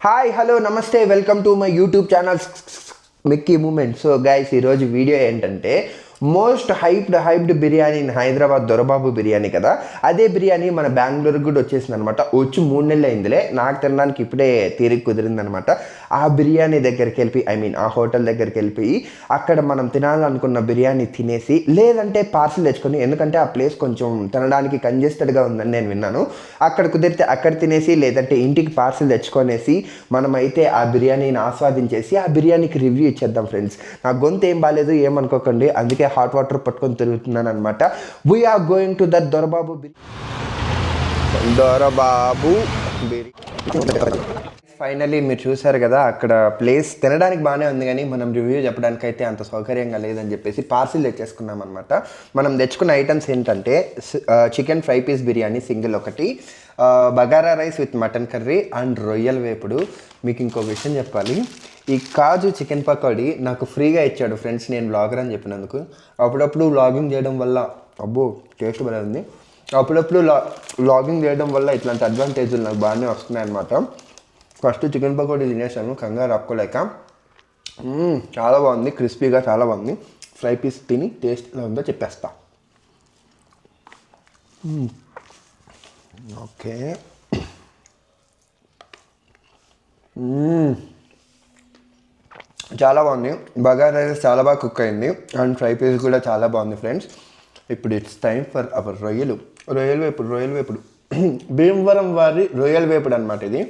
Hi hello నమస్తే welcome to my YouTube channel Mickey Moment. So guys, ఈరోజు video ఏంటంటే most hyped biryani in Hyderabad Dorababu biryani కదా. అదే బిర్యానీ మన బెంగళూరుకి కూడా వచ్చేసింది అనమాట. వచ్చి 3 నెలలు అయిందిలే, నాకు తినడానికి ఇప్పుడే తీరిక కుదిరిందనమాట. ఆ బిర్యానీ దగ్గరికి వెళ్ళి ఆ హోటల్ దగ్గరికి వెళ్ళిపోయి అక్కడ మనం తినాలనుకున్న బిర్యానీ తినేసి, లేదంటే పార్సిల్ తెచ్చుకొని, ఎందుకంటే ఆ ప్లేస్ కొంచెం తినడానికి కంజెస్టెడ్గా ఉందని నేను విన్నాను. అక్కడ కుదిరితే అక్కడ తినేసి, లేదంటే ఇంటికి పార్సిల్ తెచ్చుకొనేసి మనమైతే ఆ బిర్యానీని ఆస్వాదించేసి ఆ బిర్యానీకి రివ్యూ ఇచ్చేద్దాం ఫ్రెండ్స్. నా గొంతు ఏం బాగాలేదు, ఏమనుకోకండి, అందుకే హాట్ వాటర్ పట్టుకొని తిరుగుతున్నాను అనమాట. We're going to that Dorababu finally మీరు చూసారు కదా, అక్కడ ప్లేస్ తినడానికి బాగానే ఉంది, కానీ మనం రివ్యూ చెప్పడానికి అయితే అంత సౌకర్యంగా లేదని చెప్పేసి పార్సిల్ తెచ్చేసుకున్నాం అనమాట. మనం తెచ్చుకున్న ఐటమ్స్ ఏంటంటే chicken fry piece biryani single ఒకటి, bagara rice with mutton curry and రొయ్యల వేపుడు. మీకు ఇంకో విషయం చెప్పాలి, ఈ కాజు చికెన్ పకోడీ నాకు ఫ్రీగా ఇచ్చాడు ఫ్రెండ్స్, నేను వ్లాగర్ అని చెప్పినందుకు. అప్పుడప్పుడు వ్లాగింగ్ చేయడం వల్ల అబ్బో టేస్ట్ బాగా ఉంది. అప్పుడప్పుడు వ్లాగింగ్ చేయడం వల్ల ఇట్లాంటి అడ్వాంటేజ్లు నాకు బాగానే వస్తున్నాయి అనమాట. ఫస్ట్ చికెన్ పకోడీ తినేసాను కంగారు ఆపుకోలేక. చాలా బాగుంది, క్రిస్పీగా చాలా బాగుంది. ఫ్రై పీస్ తిని టేస్ట్ ఎలా ఉందో చెప్పేస్తా. ఓకే, చాలా బాగుంది. బగారా రైస్ చాలా బాగా కుక్ అయింది అండ్ ఫ్రై పీస్ కూడా చాలా బాగుంది ఫ్రెండ్స్. ఇప్పుడు ఇట్స్ టైం ఫర్ అవర్ రొయ్యలు వేపుడు భీమవరం వారి రొయ్యల వేపుడు అనమాట ఇది.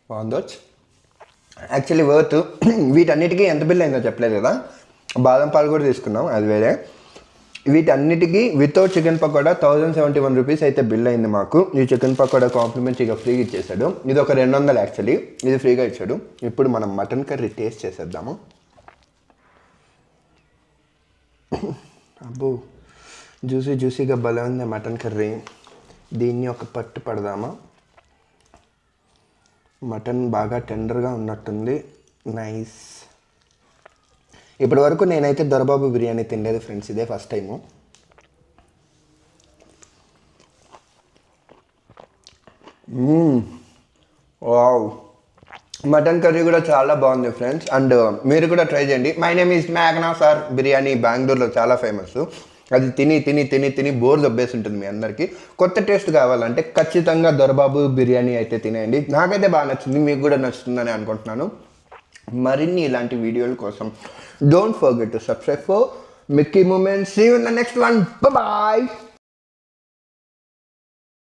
బాగుందో యాక్చువల్లీ వర్త్. వీటన్నిటికీ ఎంత బిల్ అయిందో చెప్పలేదు కదా. బాదం పాలు కూడా తీసుకున్నాం, అది వేరే. వీటన్నిటికీ వితౌట్ చికెన్ పకోడా 1071 రూపీస్ అయితే బిల్ అయింది మాకు. ఈ చికెన్ పకోడా కాంప్లిమెంట్స్ ఇక ఫ్రీగా ఇచ్చేసాడు. ఇది ఒక 200 యాక్చువల్లీ, ఇది ఫ్రీగా ఇచ్చాడు. ఇప్పుడు మనం మటన్ కర్రీ టేస్ట్ చేసేద్దాము. అబ్బో జ్యూసీగా భలే ఉంది మటన్ కర్రీ. దీన్ని ఒక పట్టు పడదామా. మటన్ బాగా టెండర్గా ఉన్నట్టుంది, నైస్. ఇప్పటి వరకు నేనైతే దొరబాబు బిర్యానీ తినలేదు ఫ్రెండ్స్, ఇదే first time. Wow, mutton curry కూడా చాలా బాగుంది ఫ్రెండ్స్. అండ్ మీరు కూడా ట్రై చేయండి. My name is Magna sir biryani బెంగళూరులో చాలా ఫేమస్. అది తిని బోర్ దబ్బేసి ఉంటుంది మీ అందరికీ. కొత్త టేస్ట్ కావాలంటే ఖచ్చితంగా దొరబాబు బిర్యానీ అయితే తినేయండి. నాకైతే బాగా నచ్చింది, మీకు కూడా నచ్చుతుందని అనుకుంటున్నాను. మరిన్ని ఇలాంటి వీడియోల కోసం don't forget to subscribe for Mickey Moment. See you in the next one. Bye.